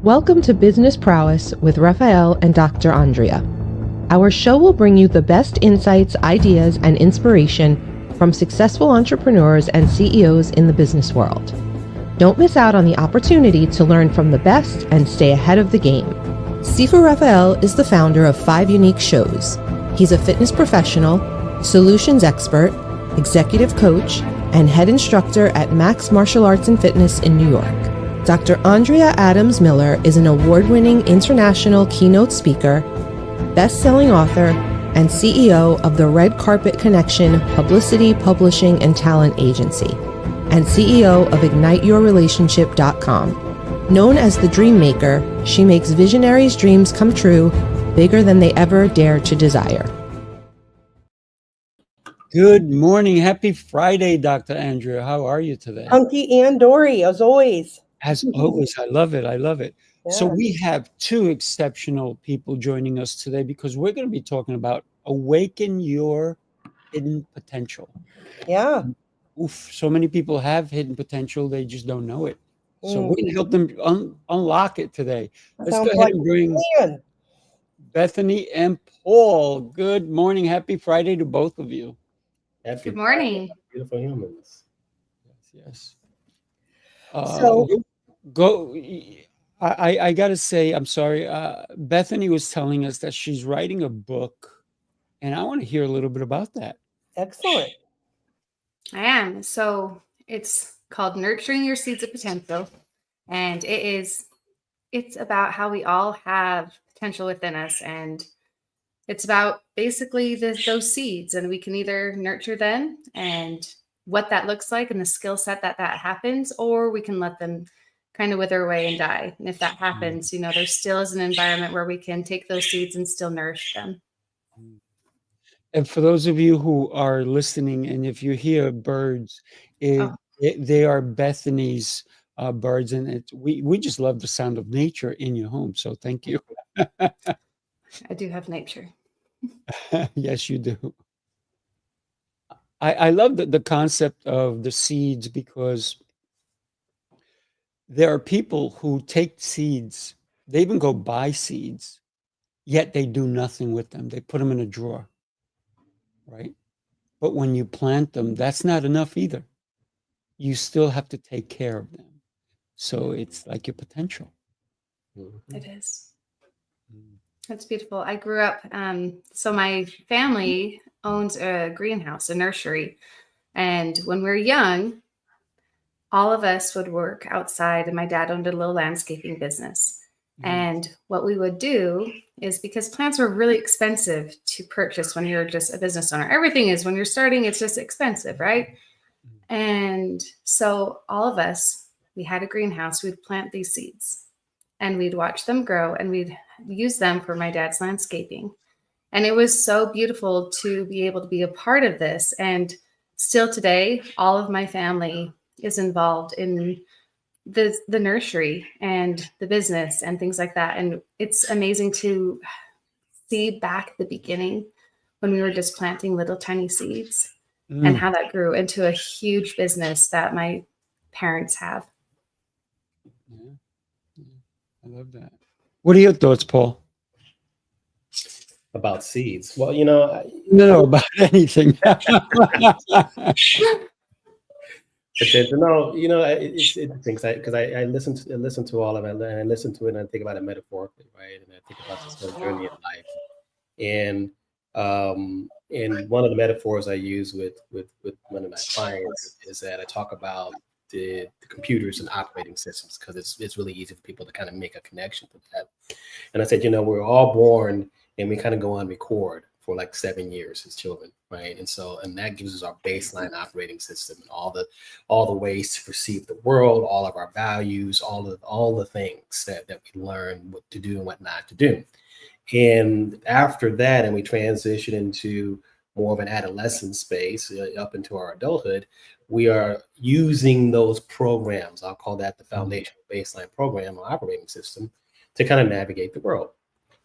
Welcome to Business Prowess with Rafael and Dr. Andrea. Our show will bring you the best insights, ideas, and inspiration from successful entrepreneurs and CEOs in the business world. Don't miss out on the opportunity to learn from the best and stay ahead of the game. Sifu Rafael is the founder of 5 unique shows. He's a fitness professional, solutions expert, executive coach, and head instructor at Max Martial Arts and Fitness in New York. Dr. Andrea Adams Miller is an award-winning international keynote speaker, best-selling author, and CEO of the Red Carpet Connection Publicity, Publishing, and Talent Agency, and CEO of IgniteYourRelationship.com. Known as the Dream Maker, she makes visionaries' dreams come true, bigger than they ever dare to desire. Good morning. Happy Friday, Dr. Andrea. How are you today? Hunky and Dory, as always. As always, I love it. I love it. Yeah. So we have 2 exceptional people joining us today because we're going to be talking about awaken your hidden potential. Yeah. Oof, so many people have hidden potential. They just don't know it. So we're going to help them unlock it today. Let's Sounds go ahead like and bring plan. Bethany and Paul. Good morning. Happy Friday to both of you. Good morning. Beautiful humans. Yes. I got to say, I'm sorry. Bethany was telling us that she's writing a book, and I want to hear a little bit about that. Excellent. I am. So it's called Nurturing Your Seeds of Potential. And it's about how we all have potential within us. And it's about basically those seeds, and we can either nurture them and what that looks like and the skill set that happens, or we can let them kind of wither away and die. And if that happens, there still is an environment where we can take those seeds and still nourish them. And for those of you who are listening, and if you hear birds, they are Bethany's birds, and we just love the sound of nature in your home. So thank you. I do have nature. Yes, you do. I love the concept of the seeds because there are people who take seeds, they even go buy seeds, yet they do nothing with them. They put them in a drawer, right? But when you plant them, that's not enough either. You still have to take care of them. So it's like your potential. It is. That's beautiful. I grew up, so my family owns a greenhouse, a nursery. And when we were young, all of us would work outside, and my dad owned a little landscaping business. And what we would do is, because plants were really expensive to purchase when you're just a business owner, everything is when you're starting, it's just expensive, right? And so all of us, we had a greenhouse, we'd plant these seeds and we'd watch them grow, and we'd use them for my dad's landscaping. And it was so beautiful to be able to be a part of this. And still today, all of my family is involved in the nursery and the business and things like that. And it's amazing to see back at the beginning when we were just planting little tiny seeds and how that grew into a huge business that my parents have. I love that. What are your thoughts, Paul? About seeds. Well, No, about anything. It's interesting because I listen to all of it, and I listen to it and I think about it metaphorically, right? And I think about this whole journey of life. And one of the metaphors I use with one of my clients is that I talk about the computers and operating systems, because it's really easy for people to kind of make a connection to that. And I said, we're all born and we kind of go on record for like 7 years as children, right? And that gives us our baseline operating system and all the ways to perceive the world, all of our values, all the things that we learn what to do and what not to do. And after that, and we transition into more of an adolescent space up into our adulthood, we are using those programs. I'll call that the foundational baseline program or operating system to kind of navigate the world.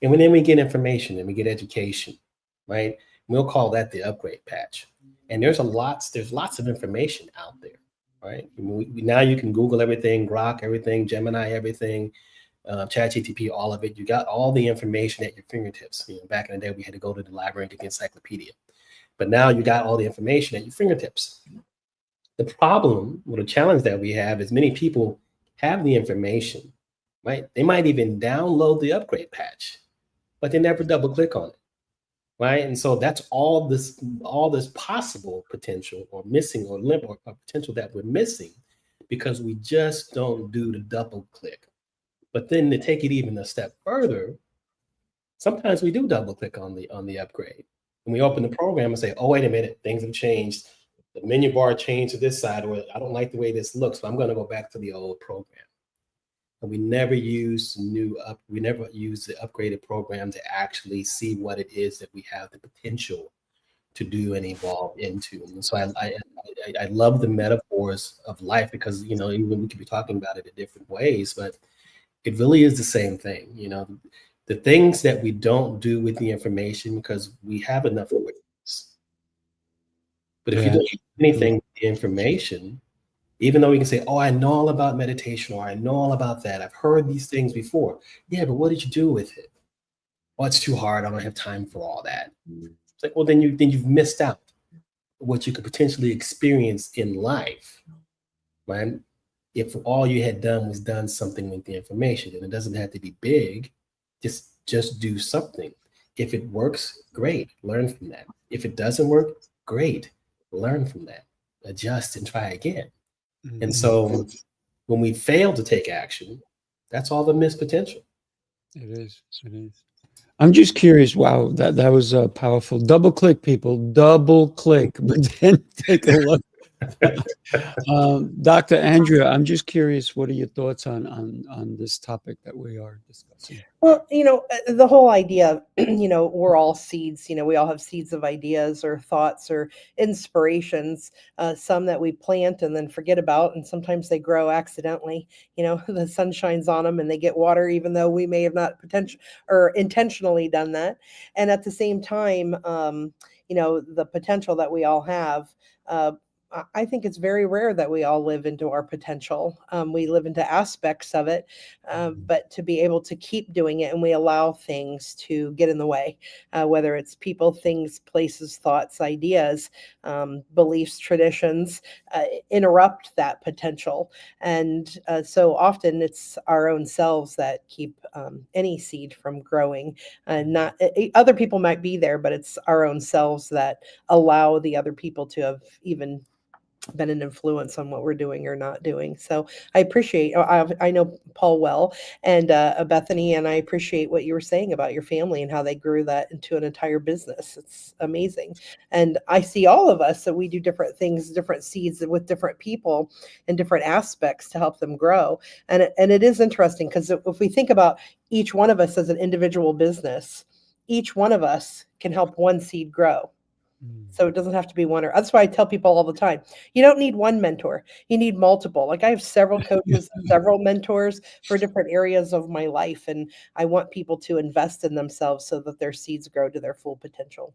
And then we get information and we get education, right? We'll call that the upgrade patch. And there's lots of information out there, right? Now you can Google everything, Grok everything, Gemini everything. ChatGPT, all of it. You got all the information at your fingertips. Back in the day, we had to go to the library and get the encyclopedia. But now you got all the information at your fingertips. The problem, or the challenge that we have is many people have the information, right? They might even download the upgrade patch, but they never double click on it, right? And so that's all this possible potential or missing or potential that we're missing because we just don't do the double click. But then to take it even a step further, sometimes we do double click on the upgrade. And we open the program and say, oh, wait a minute, things have changed. The menu bar changed to this side, or I don't like the way this looks, so I'm going to go back to the old program. And we never use the upgraded program to actually see what it is that we have the potential to do and evolve into. And so I love the metaphors of life because, even we could be talking about it in different ways, but it really is the same thing. The things that we don't do with the information because we have enough awareness. But if you don't do anything with the information, even though we can say, oh, I know all about meditation, or I know all about that, I've heard these things before. Yeah, but what did you do with it? Oh, it's too hard. I don't have time for all that. It's like, well, then you've missed out what you could potentially experience in life, right? If all you had done was done something with the information, and it doesn't have to be big, just do something. If it works, great, learn from that. If it doesn't work, great, learn from that, adjust and try again. Mm-hmm. And so when we fail to take action, that's all the missed potential. It is. I'm just curious. Wow, that was powerful. Double click, people. Double click, but then take a look. Dr. Andrea, I'm just curious. What are your thoughts on this topic that we are discussing? Well, the whole idea, we're all seeds. We all have seeds of ideas or thoughts or inspirations. Some that we plant and then forget about, and sometimes they grow accidentally. The sun shines on them and they get water, even though we may have not intentionally done that. And at the same time, the potential that we all have. I think it's very rare that we all live into our potential. We live into aspects of it, but to be able to keep doing it, and we allow things to get in the way, whether it's people, things, places, thoughts, ideas, beliefs, traditions, interrupt that potential. And so often it's our own selves that keep any seed from growing. Not other people might be there, but it's our own selves that allow the other people to have even been an influence on what we're doing or not doing. So I appreciate, I know Paul well and Bethany, and I appreciate what you were saying about your family and how they grew that into an entire business. It's amazing. And I see all of us that we do different things, different seeds with different people and different aspects to help them grow. And it is interesting because if we think about each one of us as an individual business, each one of us can help one seed grow. So it doesn't have to be one, or that's why I tell people all the time, you don't need one mentor, you need multiple. Like I have several coaches, several mentors for different areas of my life. And I want people to invest in themselves so that their seeds grow to their full potential.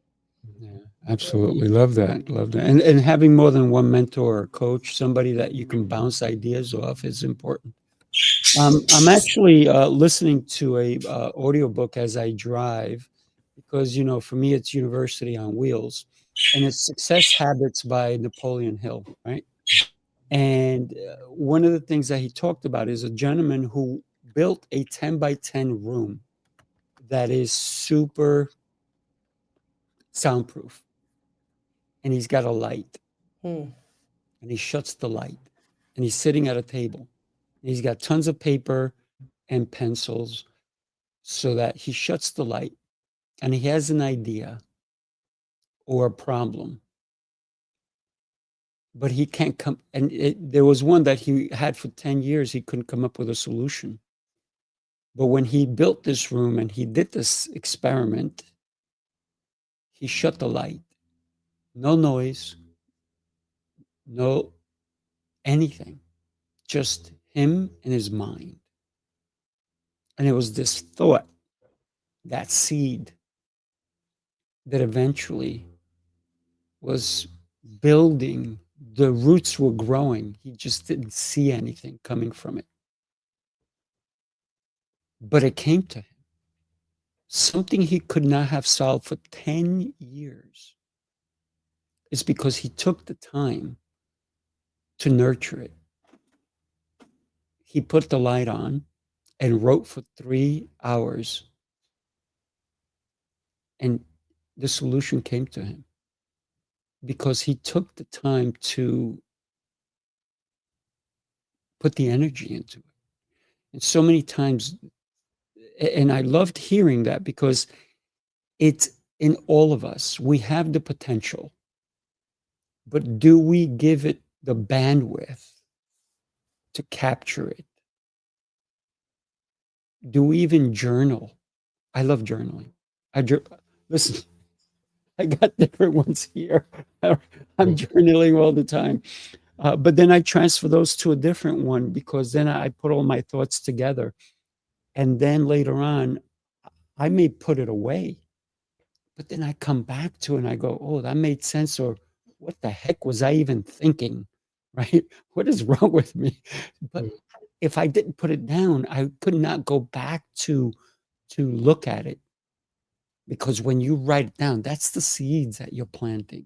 Yeah, absolutely. Love that. And having more than one mentor or coach, somebody that you can bounce ideas off is important. I'm actually listening to a audiobook as I drive because, for me, it's University on Wheels. And it's Success Habits by Napoleon Hill, right? And one of the things that he talked about is a gentleman who built a 10 by 10 room that is super soundproof. And he's got a light. And he shuts the light. And he's sitting at a table. And he's got tons of paper and pencils so that he shuts the light. And he has an idea or a problem. But he can't come, and there was one that he had for 10 years, he couldn't come up with a solution. But when he built this room and he did this experiment, he shut the light. No noise, no anything, just him and his mind. And it was this thought, that seed, that eventually was building. The roots were growing. He just didn't see anything coming from it. But it came to him. Something he could not have solved for 10 years is because he took the time to nurture it. He put the light on and wrote for 3 hours. And the solution came to him because he took the time to put the energy into it. And so many times, and I loved hearing that because it's in all of us. We have the potential, but do we give it the bandwidth to capture it? Do we even journal? I love journaling. Listen, I got different ones here. I'm journaling all the time. But then I transfer those to a different one because then I put all my thoughts together. And then later on, I may put it away. But then I come back to it and I go, oh, that made sense. Or what the heck was I even thinking? Right? What is wrong with me? But if I didn't put it down, I could not go back to look at it. Because when you write it down, that's the seeds that you're planting,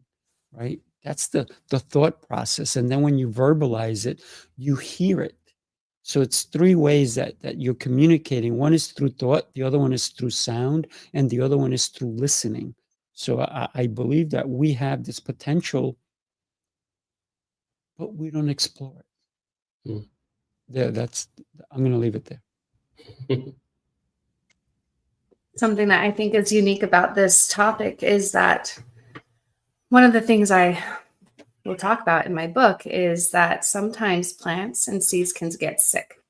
right? That's the thought process. And then when you verbalize it, you hear it. So it's 3 ways that you're communicating. One is through thought, the other one is through sound, and the other one is through listening. So I believe that we have this potential, but we don't explore it. I'm going to leave it there. Something that I think is unique about this topic is that one of the things I will talk about in my book is that sometimes plants and seeds can get sick.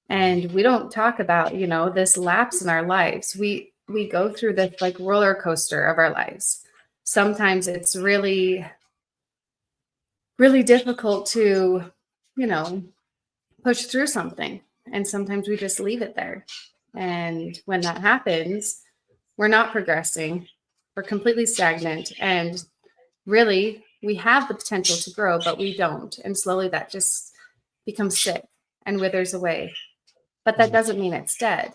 And we don't talk about, this lapse in our lives. We go through this like roller coaster of our lives. Sometimes it's really, really difficult to, push through something. And sometimes we just leave it there. And when that happens, we're not progressing. We're completely stagnant. And really, we have the potential to grow, but we don't. And slowly that just becomes sick and withers away. But that doesn't mean it's dead.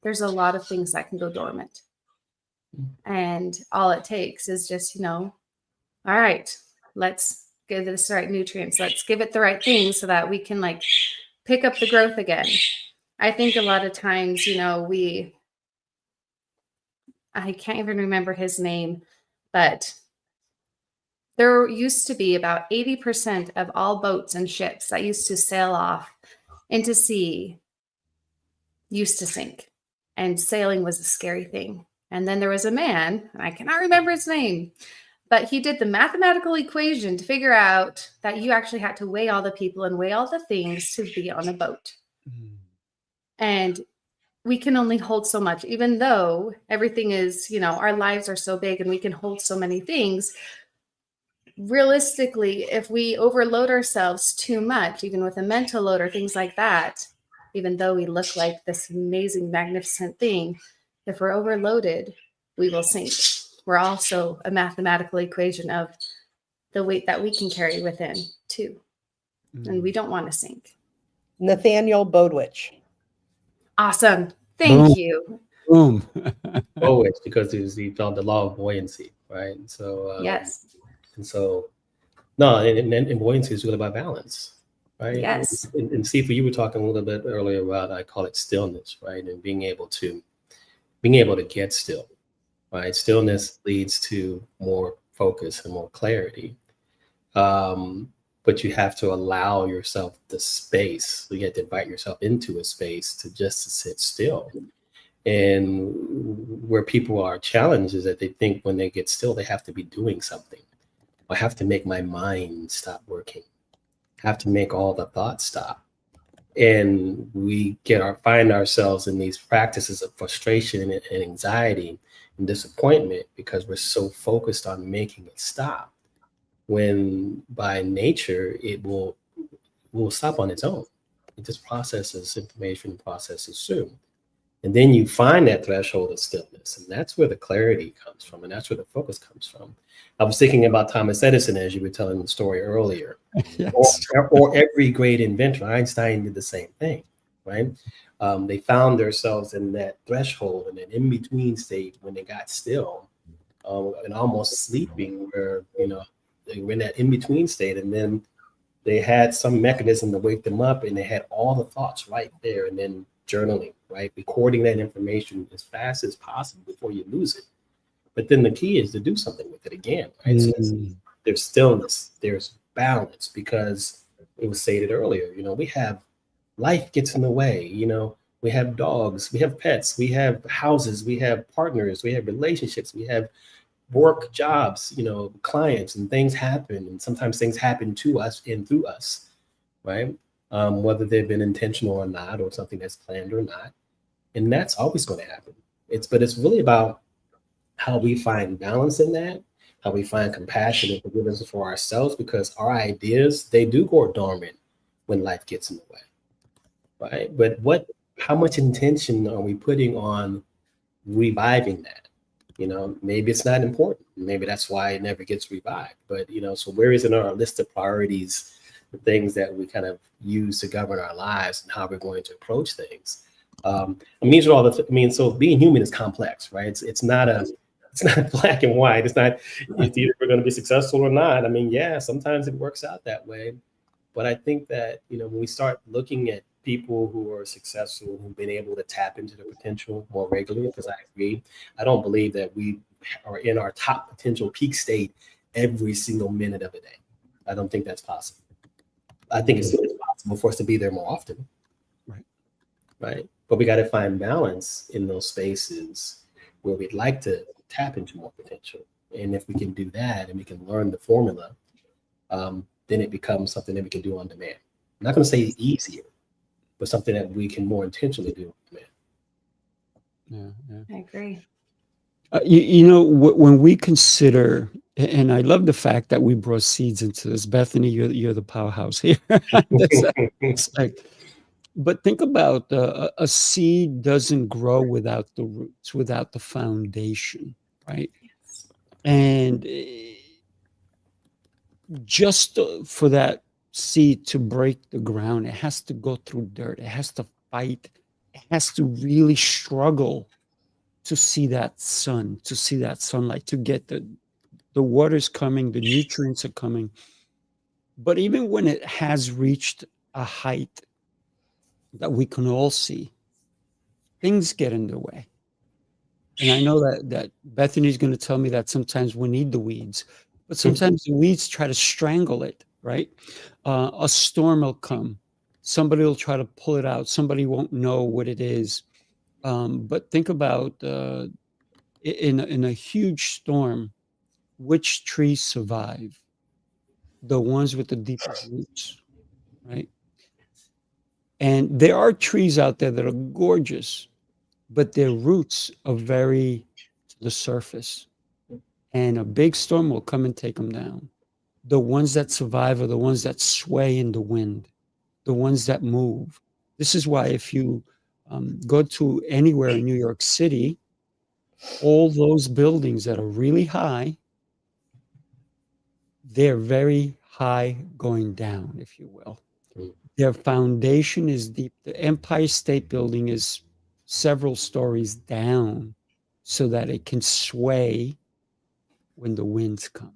There's a lot of things that can go dormant. And all it takes is just, all right, let's give this the right nutrients. Let's give it the right things so that we can pick up the growth again. I think a lot of times, I can't even remember his name, but there used to be about 80% of all boats and ships that used to sail off into sea used to sink, and sailing was a scary thing. And then there was a man, and I cannot remember his name, but he did the mathematical equation to figure out that you actually had to weigh all the people and weigh all the things to be on a boat. And we can only hold so much, even though everything is, our lives are so big and we can hold so many things. Realistically, if we overload ourselves too much, even with a mental load or things like that, even though we look like this amazing, magnificent thing, if we're overloaded, we will sink. We're also a mathematical equation of the weight that we can carry within too. And we don't want to sink. Nathaniel Bodwich. Awesome. Thank you. Boom. Always, because he felt the law of buoyancy, right? So yes. And so, no, and buoyancy is really about balance, right? Yes. And Sifu, you were talking a little bit earlier about, I call it stillness, right? And being able to get still, right? Stillness leads to more focus and more clarity. But you have to allow yourself the space. You have to invite yourself into a space to sit still. And where people are challenged is that they think when they get still, they have to be doing something. I have to make my mind stop working. I have to make all the thoughts stop. And we find ourselves in these practices of frustration and anxiety and disappointment because we're so focused on making it stop. When by nature, it will stop on its own. It just processes information, processes through. And then you find that threshold of stillness. And that's where the clarity comes from. And that's where the focus comes from. I was thinking about Thomas Edison, as you were telling the story earlier. Yes. Or every great inventor. Einstein did the same thing. right? They found themselves in that threshold and an in-between state when they got still, and almost sleeping, where they were in that in-between state, and then they had some mechanism to wake them up, and they had all the thoughts right there, and then journaling, right? Recording that information as fast as possible before you lose it. But then the key is to do something with it again, right? So there's stillness, there's balance, because it was stated earlier, we have life gets in the way, we have dogs, we have pets, we have houses, we have partners, we have relationships, we have work, jobs, clients, and things happen. And sometimes things happen to us and through us, right? Whether they've been intentional or not, or something that's planned or not. And that's always going to happen. But it's really about how we find balance in that, how we find compassion and forgiveness for ourselves, because our ideas, they do go dormant when life gets in the way, right? But how much intention are we putting on reviving that? Maybe it's not important. Maybe that's why it never gets revived. But, so where is it on our list of priorities, the things that we kind of use to govern our lives and how we're going to approach things? These are all so being human is complex, right? It's not black and white. It's either we're going to be successful or not. Yeah, sometimes it works out that way. But I think that, when we start looking at people who are successful, who've been able to tap into their potential more regularly, because I agree, I don't believe that we are in our top potential peak state every single minute of the day. I don't think that's possible. I think it's possible for us to be there more often. Right. But we got to find balance in those spaces where we'd like to tap into more potential. And if we can do that and we can learn the formula, then it becomes something that we can do on demand. I'm not going to say easier, but something that we can more intentionally do on demand. I agree. When we consider, and I love the fact that we brought seeds into this. Bethany, you're the powerhouse here. But think about a seed doesn't grow without the roots, without the foundation, right? Yes. And just for that seed to break the ground, it has to go through dirt. It has to fight. It has to really struggle to see that sun, to see that sunlight, to get the water's coming, the nutrients are coming. But even when it has reached a height that we can all see, things get in the way. And I know that Bethany's going to tell me that sometimes we need the weeds, but sometimes the weeds try to strangle it, right? A storm will come. Somebody will try to pull it out. Somebody won't know what it is. But think about in a huge storm, which trees survive? The ones with the deepest roots, right? And there are trees out there that are gorgeous, but their roots are very to the surface. And a big storm will come and take them down. The ones that survive are the ones that sway in the wind, the ones that move. This is why if you go to anywhere in New York City, all those buildings that are really high, they're very high going down, if you will. Their foundation is deep. The Empire State Building is several stories down so that it can sway when the winds come.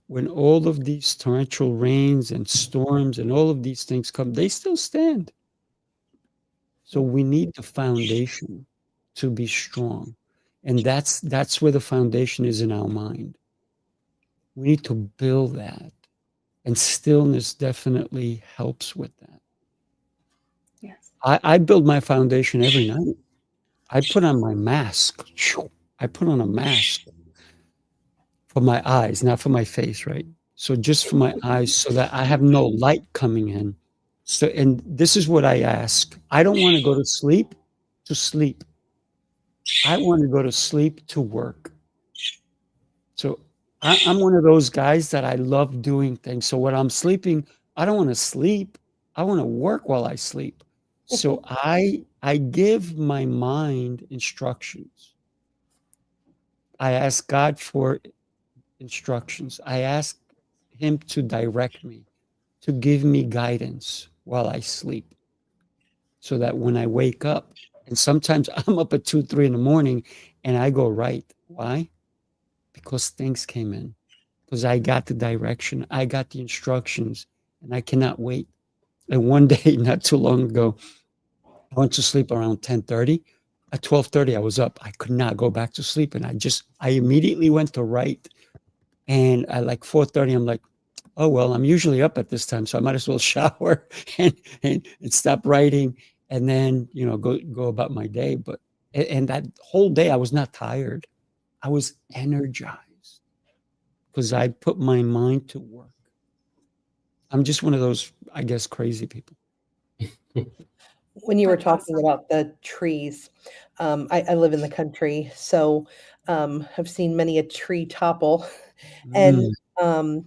When all of these torrential rains and storms and all of these things come, they still stand. So we need the foundation to be strong. And that's where the foundation is in our mind. We need to build that. And stillness definitely helps with that. Yes. I build my foundation every night. I put on my mask. I put on a mask for my eyes, not for my face, right? So just for my eyes so that I have no light coming in. So, and this is what I ask. I don't want to go to sleep to sleep. I want to go to sleep to work. So I'm one of those guys that I love doing things. So when I'm sleeping, I don't want to sleep. I want to work while I sleep. So I give my mind instructions. I ask God for instructions. I ask him to direct me, to give me guidance while I sleep. so that when I wake up, and sometimes I'm up at 2, 3 in the morning and I go right. Why? Because things came in, because I got the direction, I got the instructions, and I cannot wait. And one day, not too long ago, I went to sleep around 10:30. At 12:30, I was up. I could not go back to sleep. And I immediately went to write. And at like 4:30, I'm like, oh, well, I'm usually up at this time, so I might as well shower and stop writing and then, go about my day. But, and that whole day, I was not tired. I was energized because I put my mind to work. I'm just one of those, I guess, crazy people. When you were That's talking awesome. about the trees, I live in the country, so I've seen many a tree topple, and Mm, um,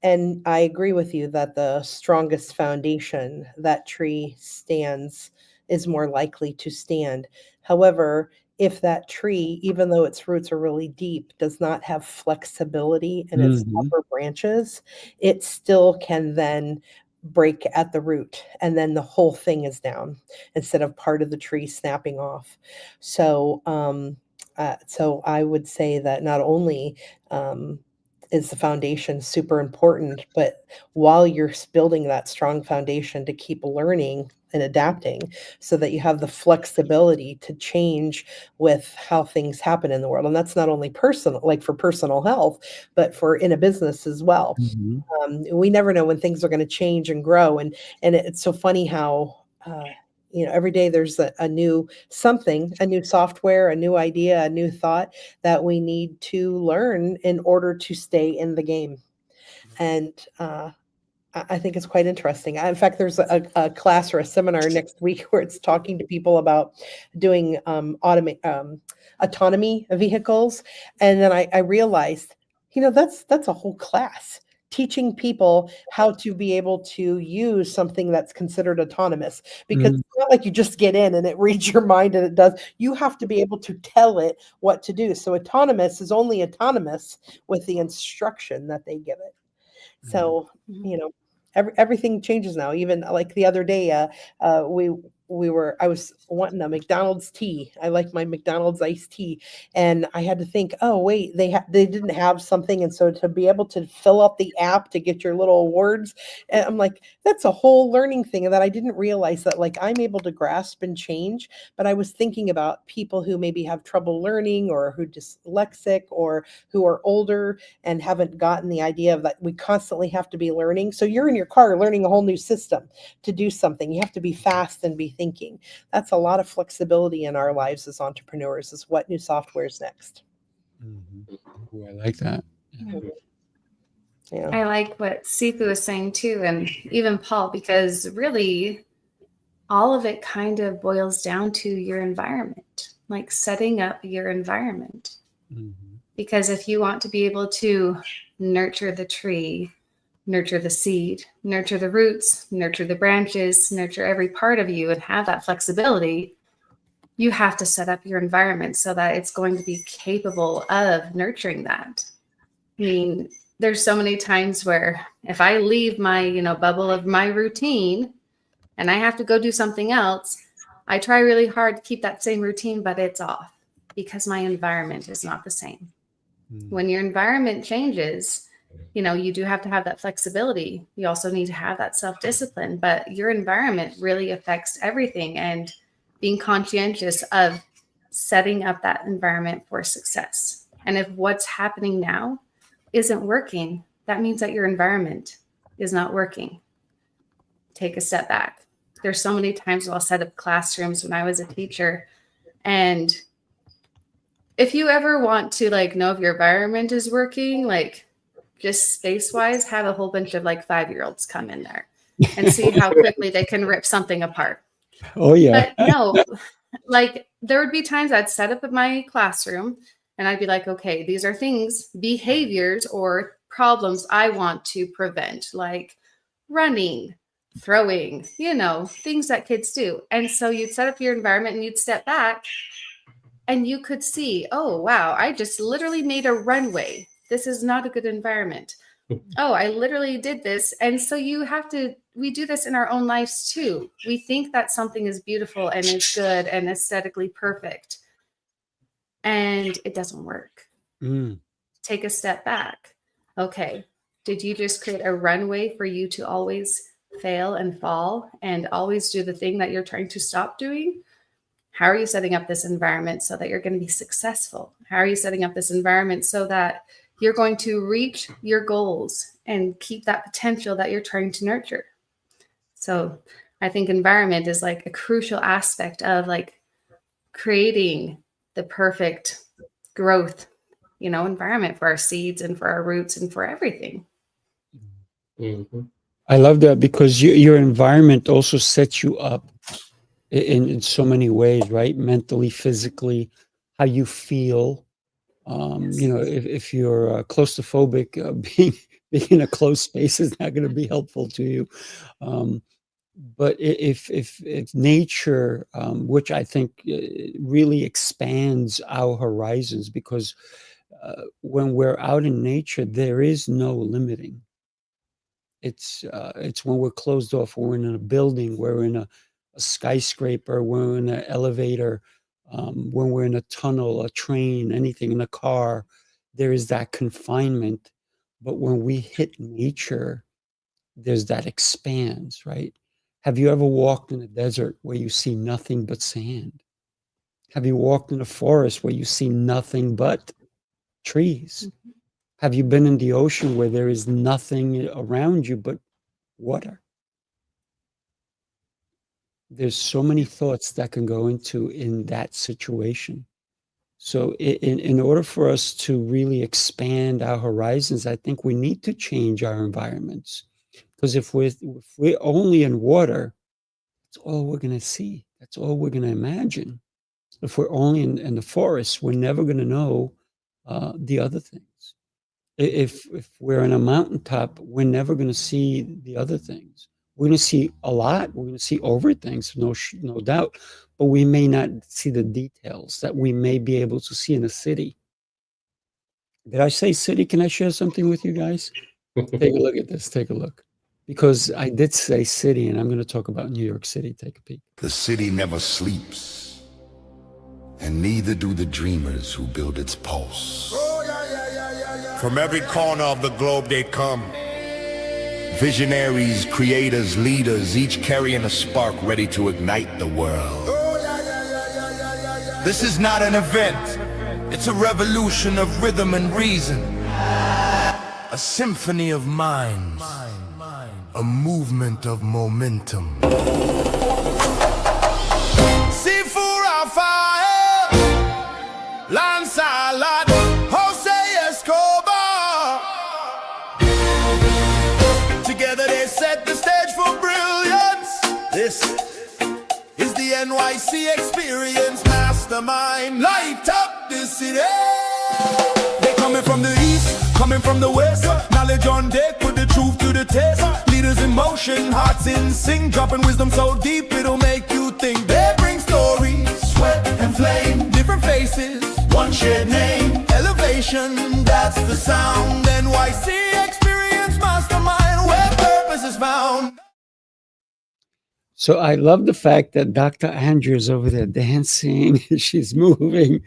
and I agree with you that the strongest foundation that tree stands is more likely to stand. However, if that tree, even though its roots are really deep, does not have flexibility in its mhm, upper branches, it still can then break at the root, and then the whole thing is down instead of part of the tree snapping off. So, so I would say that not only um, is the foundation super important, but while you're building that strong foundation to keep learning and adapting so that you have the flexibility to change with how things happen in the world. And that's not only personal, like for personal health, but for in a business as well. mhm, We never know when things are going to change and grow, and it's so funny how every day there's a new something, a new software, a new idea, a new thought that we need to learn in order to stay in the game. And I think it's quite interesting. In fact, there's a class or a seminar next week where it's talking to people about doing autonomy vehicles, and then I realized, that's a whole class teaching people how to be able to use something that's considered autonomous, because mm, it's not like you just get in and it reads your mind and it does. You have to be able to tell it what to do. So autonomous is only autonomous with the instruction that they give it. mm, So, Mhm. you know, everything changes now. Even like the other day, I was wanting a McDonald's tea. I like my McDonald's iced tea, and I had to think, oh wait, they didn't have something, and so to be able to fill out the app to get your little awards, and I'm like, that's a whole learning thing, and that I didn't realize that like I'm able to grasp and change. But I was thinking about people who maybe have trouble learning, or who dyslexic, or who are older and haven't gotten the idea of that we constantly have to be learning. So you're in your car learning a whole new system to do something. You have to be fast and be thinking. That's a lot of flexibility in our lives as entrepreneurs, is what new software is next. mhm. Ooh, I like that. Yeah. Mhm. Yeah. I like what Sifu was saying too, and even Paul, because really all of it kind of boils down to your environment, like setting up your environment. Mhm, Because if you want to be able to nurture the tree, nurture the seed, nurture the roots, nurture the branches, nurture every part of you, and have that flexibility, you have to set up your environment so that it's going to be capable of nurturing that. I mean, there's so many times where if I leave my, bubble of my routine and I have to go do something else, I try really hard to keep that same routine, but it's off because my environment is not the same. mm, When your environment changes, you do have to have that flexibility. You also need to have that self-discipline, but your environment really affects everything, and being conscientious of setting up that environment for success. And if what's happening now isn't working, that means that your environment is not working. Take a step back. There's so many times I'll set up classrooms when I was a teacher, and if you ever want to know if your environment is working, just space wise, have a whole bunch of 5-year-olds come in there and see how quickly they can rip something apart. Oh, yeah. But no, there would be times I'd set up in my classroom and I'd be like, okay, these are things, behaviors or problems I want to prevent, like running, throwing, things that kids do. And so you'd set up your environment and you'd step back and you could see, oh, wow, I just literally made a runway. This is not a good environment. oh, I literally did this. And so we do this in our own lives too. We think that something is beautiful and it's good and aesthetically perfect, and it doesn't work. Take a step back. Okay, did you just create a runway for you to always fail and fall and always do the thing that you're trying to stop doing? How are you setting up this environment so that you're going to be successful? How are you setting up this environment so that you're going to reach your goals and keep that potential that you're trying to nurture? So I think environment is like a crucial aspect of like creating the perfect growth, environment for our seeds and for our roots and for everything. Mm-hmm. I love that, because your environment also sets you up in so many ways, right? Mentally, physically, how you feel. If you're claustrophobic, being in a closed space is not going to be helpful to you. But if nature, which I think really expands our horizons, because when we're out in nature, there is no limiting. It's when we're closed off, when we're in a building, we're in a skyscraper, we're in an elevator, when we're in a tunnel, a train, anything, in a car, there is that confinement. But when we hit nature, there's that expanse, right? Have you ever walked in a desert where you see nothing but sand? Have you walked in a forest where you see nothing but trees? Mm-hmm. Have you been in the ocean where there is nothing around you but water? There's so many thoughts that can go into in that situation. So in order for us to really expand our horizons, I think we need to change our environments. Because if we're only in water, that's all we're going to see. That's all we're going to imagine. If we're only in the forest, we're never going to know the other things. If we're on a mountaintop, we're never going to see the other things. We're going to see a lot. We're going to see over things, no doubt. But we may not see the details that we may be able to see in a city. Did I say city? Can I share something with you guys? Take a look at this. Take a look. Because I did say city, and I'm going to talk about New York City. Take a peek. The city never sleeps, and neither do the dreamers who build its pulse. From every corner of the globe they come. Visionaries, creators, leaders, each carrying a spark ready to ignite the world. This is not an event. It's a revolution of rhythm and reason. A symphony of minds. A movement of momentum. Sifu Rafael, Lancelot, Jose Escobar. Together they set the stage for brilliance. This is the NYC experience. Mastermind, light up the city. They coming from the east, coming from the west. Knowledge on deck, put the truth to the test. Leaders in motion, hearts in sync, dropping wisdom so deep it'll make you think. They bring stories, sweat and flame, different faces, one shared name. Elevation, that's the sound. NYC experience, mastermind, where purpose is found. So I love the fact that Dr. Andrea is over there dancing. She's moving.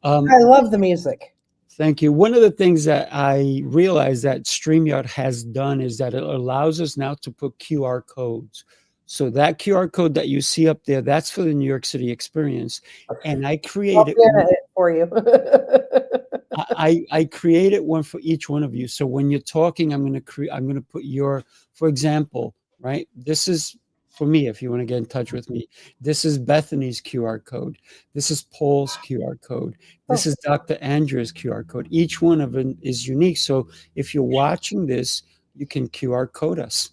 I love the music. Thank you. One of the things that I realized that StreamYard has done is that it allows us now to put QR codes. So that QR code that you see up there, that's for the New York City experience. And I created it for you. I created one for each one of you. So when you're talking, I'm going to put your, for example, right? This is for me, if you want to get in touch with me. This is Bethany's QR code. This is Paul's QR code. This is Dr. Andrea's QR code. Each one of them is unique. So if you're watching this, you can QR code us.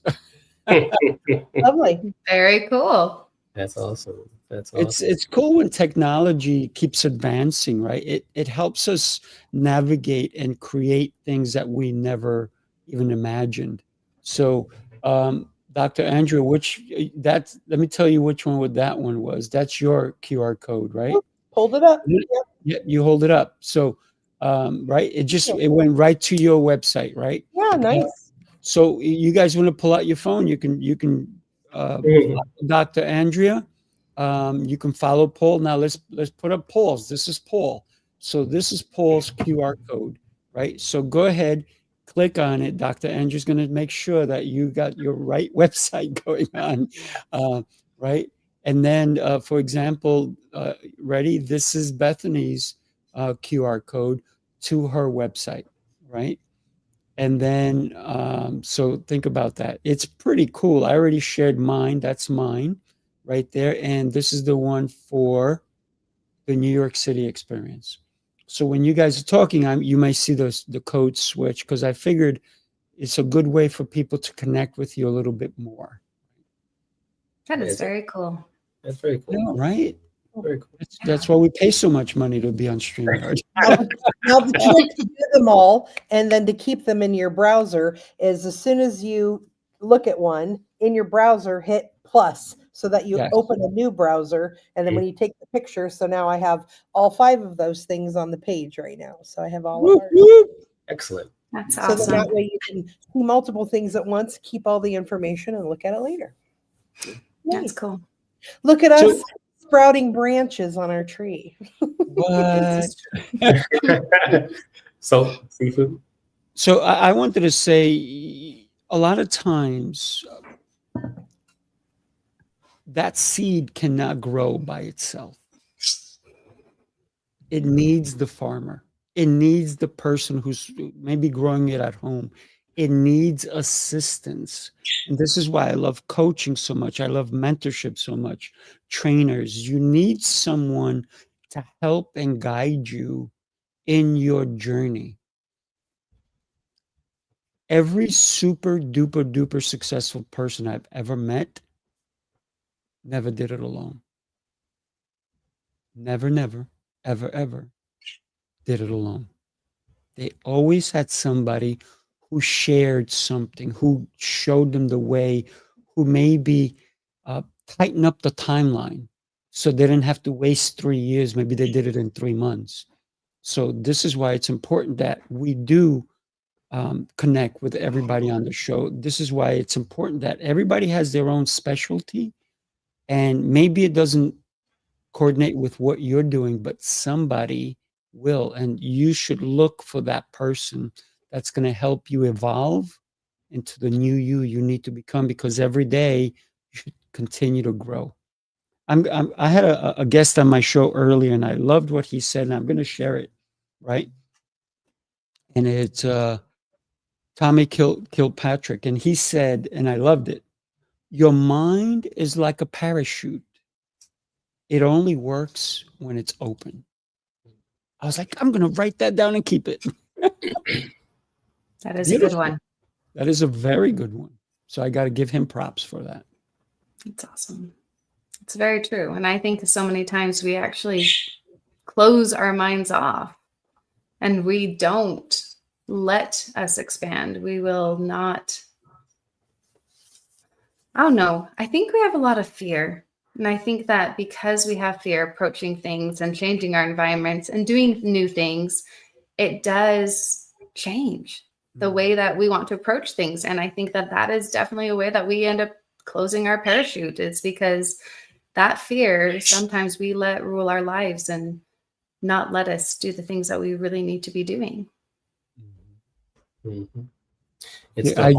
Lovely. Very cool. That's awesome. That's awesome. It's cool when technology keeps advancing, right? It helps us navigate and create things that we never even imagined. So, Dr. Andrea, let me tell you which one that one was. That's your QR code, right? Hold it up. Yeah, you hold it up. So right? It went right to your website, right? Yeah, nice. So you guys want to pull out your phone? You can follow Dr. Andrea. You can follow Paul. Now let's put up Paul's. This is Paul. So this is Paul's QR code, right? So go ahead, click on it. Dr. Andrea's going to make sure that you got your right website going on, right? And then, for example, ready? This is Bethany's QR code to her website, right? And then, so think about that. It's pretty cool. I already shared mine. That's mine right there. And this is the one for the New York City experience. So when you guys are talking, you may see the code switch, because I figured it's a good way for people to connect with you a little bit more. That is very cool. That's very cool. Yeah, right? Very cool. That's why we pay so much money to be on StreamYard. Now the trick to do them all and then to keep them in your browser is, as soon as you look at one in your browser, hit plus, so that you Yes. open a new browser. And then when you take the picture, so now I have all 5 of those things on the page right now. So I have all of ours. Excellent. That's So awesome. that way you can see multiple things at once, keep all the information, and look at it later. That's Nice. cool. Look at So- us sprouting branches on our tree. What? So, Sifu? So I wanted to say, a lot of times that seed cannot grow by itself. It needs the farmer. It needs the person who's maybe growing it at home. It needs assistance. And this is why I love coaching so much. I love mentorship so much. Trainers, you need someone to help and guide you in your journey. Every super duper duper successful person I've ever met never did it alone. Never, ever did it alone. They always had somebody who shared something, who showed them the way, who maybe tightened up the timeline so they didn't have to waste 3 years. Maybe they did it in 3 months. So this is why it's important that we do connect with everybody on the show. This is why it's important that everybody has their own specialty, and maybe it doesn't coordinate with what you're doing, but somebody will, and you should look for that person that's going to help you evolve into the new you need to become, because every day you should continue to grow. I had a guest on my show earlier, and I loved what he said, and I'm going to share it, right? And it's Tommy Kilpatrick, and he said, and I loved it, your mind is like a parachute. It only works when it's open. I was like, I'm going to write that down and keep it. That is a good one. That is a very good one. So I got to give him props for that. It's awesome. It's very true. And I think so many times we actually close our minds off and we don't let us expand. We will not. I don't know. I think we have a lot of fear. And I think that because we have fear approaching things and changing our environments and doing new things, it does change the way that we want to approach things. And I think that that is definitely a way that we end up closing our parachute. It's because that fear, sometimes we let rule our lives and not let us do the things that we really need to be doing. Mm-hmm. I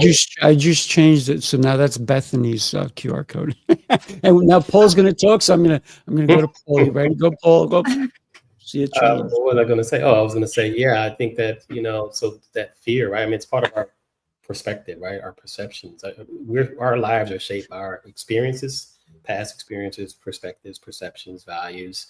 just changed it, so now that's Bethany's QR code. And now Paul's going to talk, so I'm going to go to Paul. You ready? Go, Paul. Go. See it change. What was I going to say? Oh, I was going to say, yeah, I think that, so that fear, right? I mean, it's part of our perspective, right? Our perceptions. Our lives are shaped by our experiences, past experiences, perspectives, perceptions, values,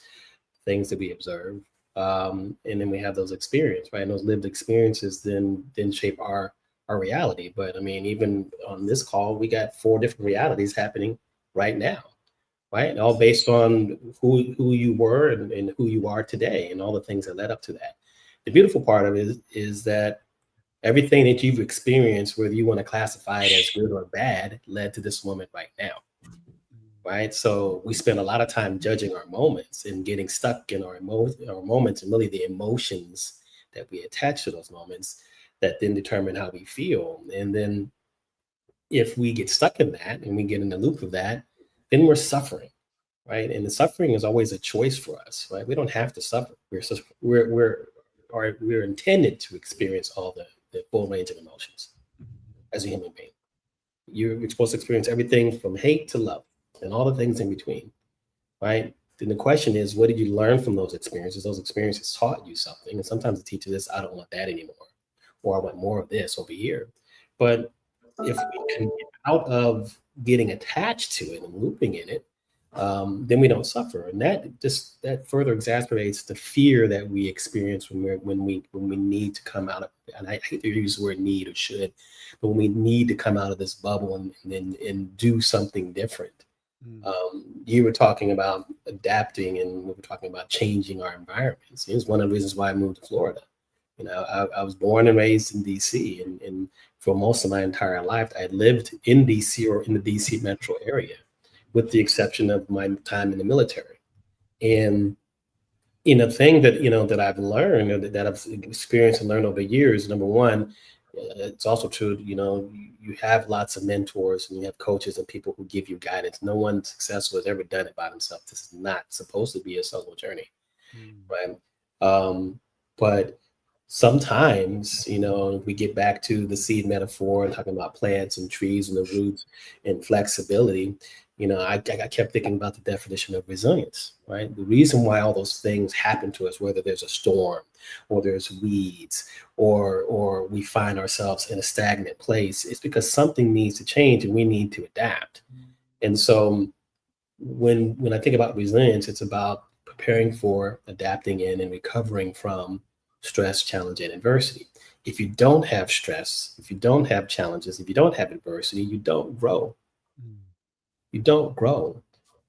things that we observe. And then we have those experiences, right? And those lived experiences then shape our reality. But I mean, even on this call, we got 4 different realities happening right now, right? All based on who you were and who you are today and all the things that led up to that. The beautiful part of it is that everything that you've experienced, whether you want to classify it as good or bad, led to this moment right now, right? So we spend a lot of time judging our moments and getting stuck in our moments and really the emotions that we attach to those moments that then determine how we feel. And then if we get stuck in that and we get in the loop of that, then we're suffering, right? And the suffering is always a choice for us, right? We don't have to suffer. We're intended to experience all the full range of emotions as a human being. You're supposed to experience everything from hate to love and all the things in between, right? Then the question is, what did you learn from those experiences? Those experiences taught you something. And sometimes the teacher says, I don't want that anymore, or I want more of this over here. But if we can get out of getting attached to it and looping in it, then we don't suffer. And that further exacerbates the fear that we experience when we need to come out of, and I hate to use the word need or should, but when we need to come out of this bubble and do something different. You were talking about adapting, and we were talking about changing our environments. It's one of the reasons why I moved to Florida. You know, I was born and raised in DC, and for most of my entire life, I lived in DC or in the DC metro area, with the exception of my time in the military. And a thing that, that I've learned, or that I've experienced and learned over years, number one, it's also true, you have lots of mentors and you have coaches and people who give you guidance. No one successful has ever done it by themselves. This is not supposed to be a solo journey, right? But sometimes, if we get back to the seed metaphor and talking about plants and trees and the roots and flexibility, I kept thinking about the definition of resilience, right? The reason why all those things happen to us, whether there's a storm or there's weeds or we find ourselves in a stagnant place, is because something needs to change and we need to adapt. And so when I think about resilience, it's about preparing for, adapting in, and recovering from stress, challenge, and adversity. If you don't have stress, if you don't have challenges, if you don't have adversity, you don't grow. You don't grow.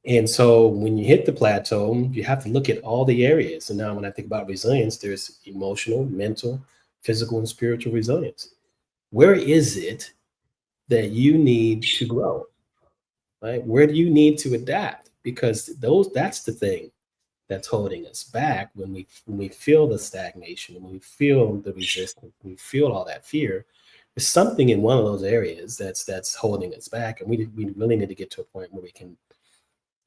And so when you hit the plateau, you have to look at all the areas. And now when I think about resilience, there's emotional, mental, physical, and spiritual resilience. Where is it that you need to grow, right? Where do you need to adapt? Because that's the thing that's holding us back when we feel the stagnation, when we feel the resistance, when we feel all that fear. There's something in one of those areas that's holding us back, and we really need to get to a point where we can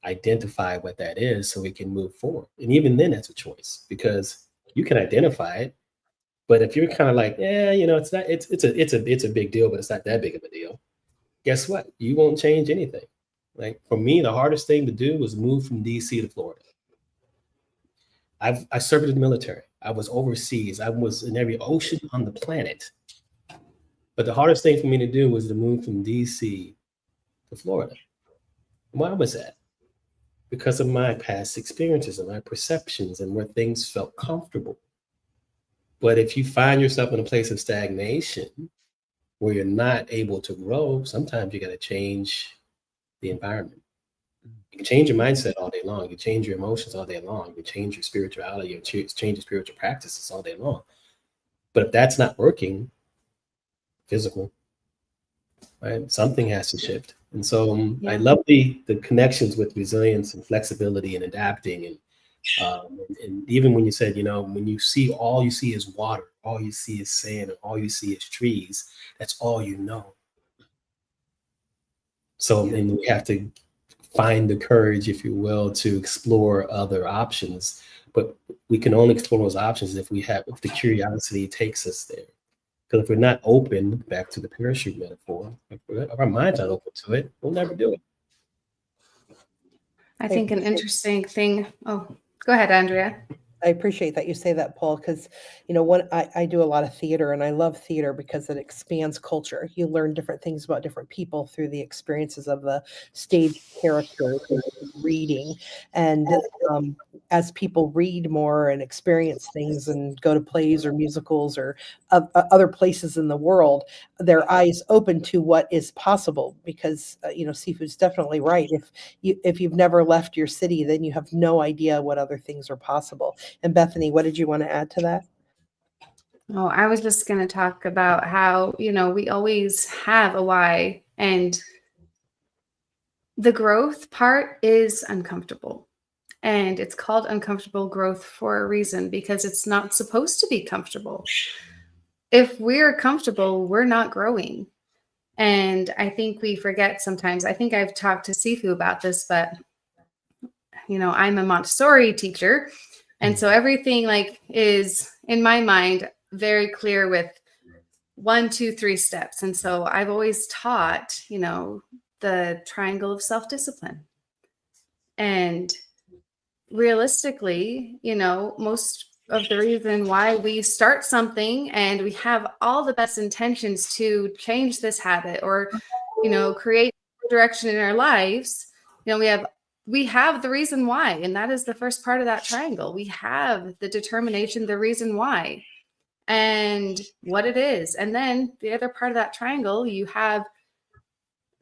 identify what that is so we can move forward. And even then, that's a choice, because you can identify it, but if you're kind of like, it's not, it's a big deal, but it's not that big of a deal. Guess what? You won't change anything. Like for me, the hardest thing to do was move from DC to Florida. I served in the military. I was overseas. I was in every ocean on the planet. But the hardest thing for me to do was to move from DC to Florida. Why was that? Because of my past experiences and my perceptions and where things felt comfortable. But if you find yourself in a place of stagnation where you're not able to grow, sometimes you got to change the environment. You can change your mindset all day long. You can change your emotions all day long. You can change your spirituality, you can change your spiritual practices all day long. But if that's not working, physical, right? Something has to shift. And so I love the connections with resilience and flexibility and adapting. And even when you said, when you see, all you see is water, all you see is sand, and all you see is trees, that's all you know. So then we have to find the courage, if you will, to explore other options. But we can only explore those options if the curiosity takes us there. Because if we're not open, back to the parachute metaphor, if our mind's not open to it, we'll never do it. I think an interesting thing. Oh, go ahead, Andrea. I appreciate that you say that, Paul, because, I do a lot of theater, and I love theater because it expands culture. You learn different things about different people through the experiences of the stage characters and reading. And as people read more and experience things and go to plays or musicals or other places in the world, their eyes open to what is possible, because, Sifu's definitely right. If you've never left your city, then you have no idea what other things are possible. And Bethany, what did you want to add to that? Oh, I was just going to talk about how, we always have a why, and the growth part is uncomfortable. And it's called uncomfortable growth for a reason, because it's not supposed to be comfortable. If we're comfortable, we're not growing. And I think we forget sometimes. I think I've talked to Sifu about this, but I'm a Montessori teacher. And so everything is in my mind very clear with 1, 2, 3 steps. And so I've always taught, the triangle of self-discipline. And realistically, most of the reason why we start something and we have all the best intentions to change this habit or, create direction in our lives, we have the reason why. And that is the first part of that triangle. We have the determination, the reason why, and what it is. And then the other part of that triangle, you have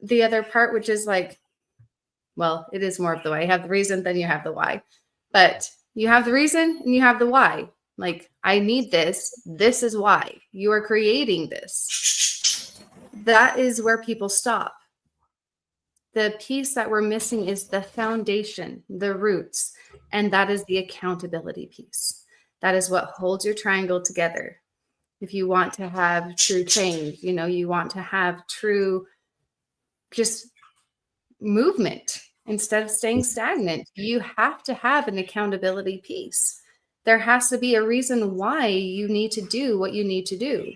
the other part, which is it is more of the why. You have the reason, then you have the why. But you have the reason and you have the why. I need this. This is why. You are creating this. That is where people stop. The piece that we're missing is the foundation, the roots, and that is the accountability piece. That is what holds your triangle together. If you want to have true change, you want to have true just movement instead of staying stagnant, you have to have an accountability piece. There has to be a reason why you need to do what you need to do.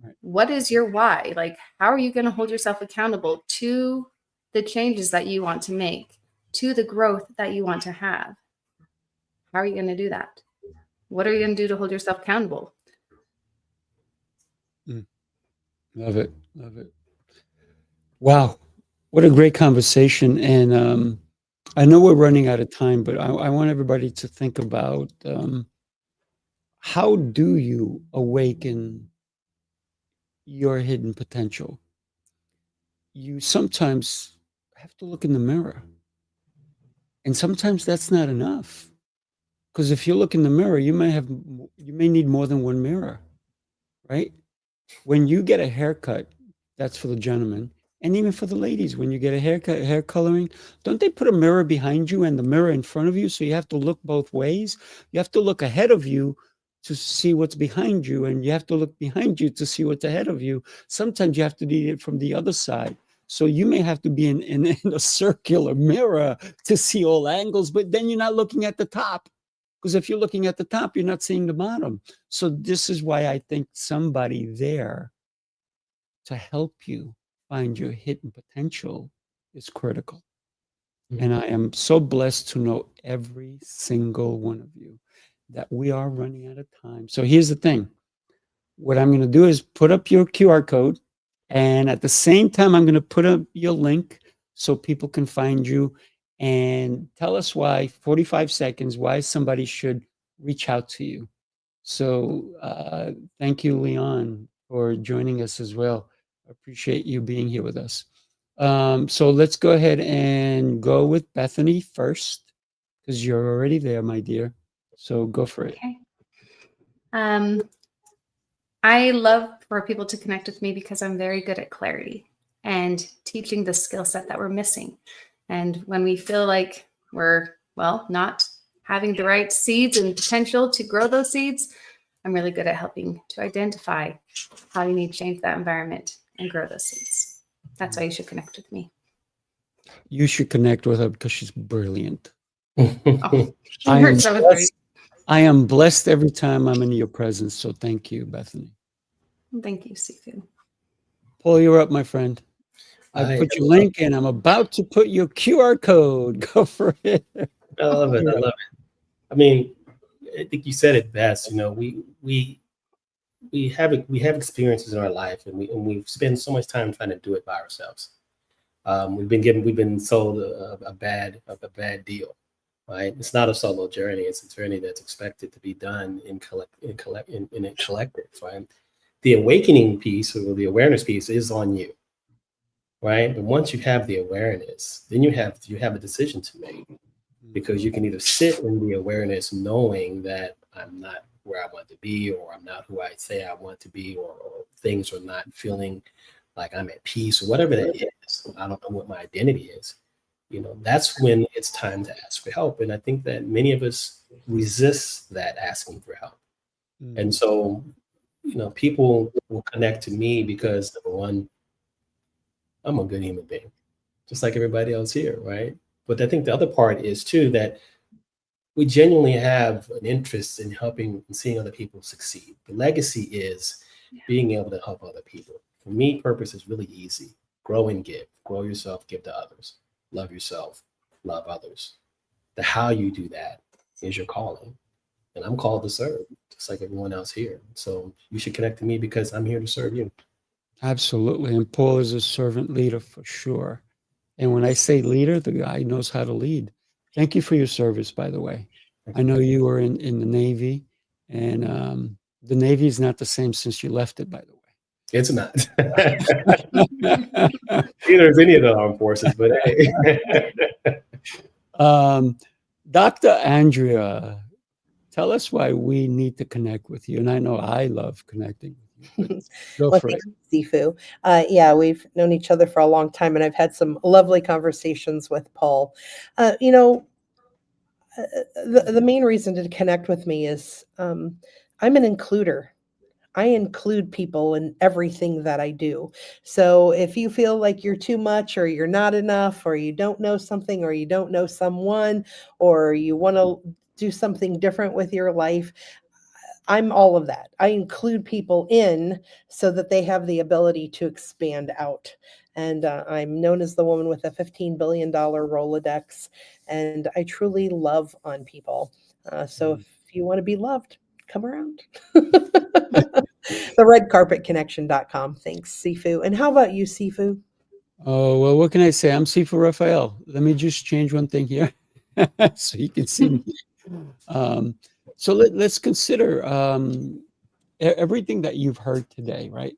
Right. What is your why? How are you going to hold yourself accountable to the changes that you want to make, to the growth that you want to have? How are you going to do that? What are you going to do to hold yourself accountable? Love it. Love it. Wow. What a great conversation. And I know we're running out of time, but I want everybody to think about how do you awaken your hidden potential? You sometimes have to look in the mirror. And sometimes that's not enough. Because if you look in the mirror, you may need more than one mirror, right? When you get a haircut, that's for the gentleman. And even for the ladies, when you get a haircut, hair coloring, don't they put a mirror behind you and the mirror in front of you? So you have to look both ways. You have to look ahead of you to see what's behind you, and you have to look behind you to see what's ahead of you. Sometimes you have to do it from the other side. So you may have to be in a circular mirror to see all angles, but then you're not looking at the top. Because if you're looking at the top, you're not seeing the bottom. So this is why I think somebody there to help you find your hidden potential is critical. Mm-hmm. And I am so blessed to know every single one of you, that we are running out of time. So here's the thing. What I'm going to do is put up your QR code. And at the same time, I'm going to put up your link so people can find you, and tell us why, 45 seconds, why somebody should reach out to you. So thank you, Leon, for joining us as well. I appreciate you being here with us. So let's go ahead and go with Bethany first, because you're already there, my dear. So go for it. Okay. I love for people to connect with me because I'm very good at clarity and teaching the skill set that we're missing. And when we feel like we're, not having the right seeds and potential to grow those seeds, I'm really good at helping to identify how you need to change that environment and grow those seeds. That's why you should connect with me. You should connect with her because she's brilliant. I am blessed every time I'm in your presence. So thank you, Bethany. Thank you, Sifu. Paul, you're up, my friend. I put your link and I'm about to put your QR code. Go for it. I love it. I love it. I mean, I think you said it best. We have experiences in our life, and we spend so much time trying to do it by ourselves. We've been sold a bad deal. Right? It's not a solo journey. It's a journey that's expected to be done in a collective. Right? The awakening piece, or the awareness piece, is on you. Right? But once you have the awareness, then you have a decision to make, because you can either sit in the awareness knowing that I'm not where I want to be, or I'm not who I say I want to be, or things are not feeling like I'm at peace, or whatever that is. I don't know what my identity is. that's when it's time to ask for help. And I think that many of us resist that asking for help. And so, people will connect to me because, number one, I'm a good human being, just like everybody else here, right? But I think the other part is too that we genuinely have an interest in helping and seeing other people succeed. The legacy is being able to help other people. For me, purpose is really easy. Grow and give. Grow yourself, give to others. Love yourself, love others. The how you do that is your calling. And I'm called to serve, just like everyone else here. So you should connect to me because I'm here to serve you. Absolutely. And Paul is a servant leader for sure. And when I say leader, the guy knows how to lead. Thank you for your service, by the way. I know you were in the Navy, and the Navy is not the same since you left it, by the way. It's not. Neither is any of the armed forces, but hey. Dr. Andrea, tell us why we need to connect with you. And I know I love connecting with you. Go for it. Sifu. Yeah, we've known each other for a long time, and I've had some lovely conversations with Paul. The main reason to connect with me is I'm an includer. I include people in everything that I do. So if you feel like you're too much or you're not enough or you don't know something or you don't know someone or you want to do something different with your life, I'm all of that. I include people in so that they have the ability to expand out. And I'm known as the woman with a $15 billion Rolodex. And I truly love on people. So if you want to be loved, come around. TheRedCarpetConnection.com. Thanks, Sifu. And how about you, Sifu? Oh, well, what can I say? I'm Sifu Rafael. Let me just change one thing here so you can see me. So let's consider everything that you've heard today, right?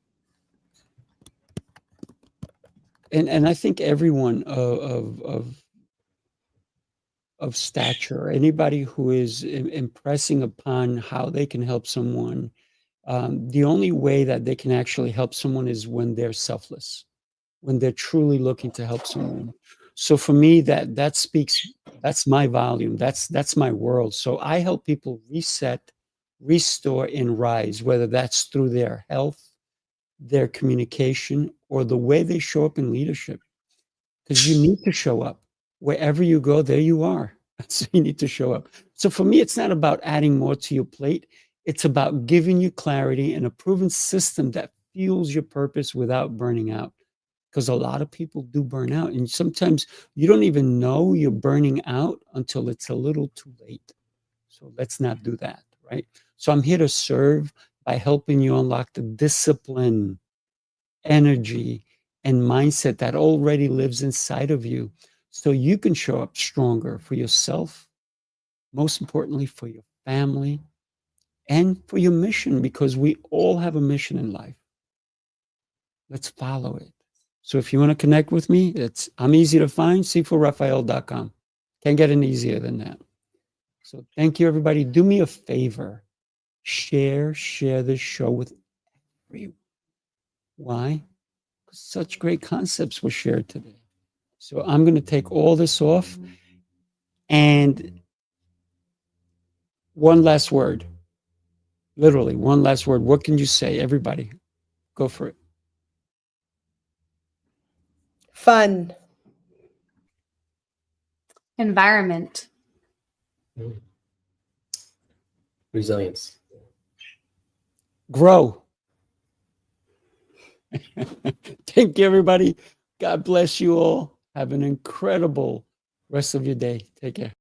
And I think everyone of stature, anybody who is impressing upon how they can help someone, the only way that they can actually help someone is when they're selfless, when they're truly looking to help someone. So for me, that speaks, that's my volume, that's my world. So I help people reset, restore, and rise, whether that's through their health, their communication, or the way they show up in leadership. Because you need to show up. Wherever you go, there you are. So you need to show up. So for me, it's not about adding more to your plate. It's about giving you clarity and a proven system that fuels your purpose without burning out. Because a lot of people do burn out. And sometimes you don't even know you're burning out until it's a little too late. So let's not do that, right? So I'm here to serve by helping you unlock the discipline, energy, and mindset that already lives inside of you so you can show up stronger for yourself, most importantly for your family and for your mission, because we all have a mission in life. Let's follow it. So if you want to connect with me, I'm easy to find, SifuRafael.com. Can't get any easier than that. So thank you, everybody. Do me a favor. Share this show with everyone. Why? Because such great concepts were shared today. So I'm going to take all this off. And one last word. Literally, one last word. What can you say? Everybody, go for it. Fun. Environment. Resilience. Grow. Thank you, everybody. God bless you all. Have an incredible rest of your day. Take care.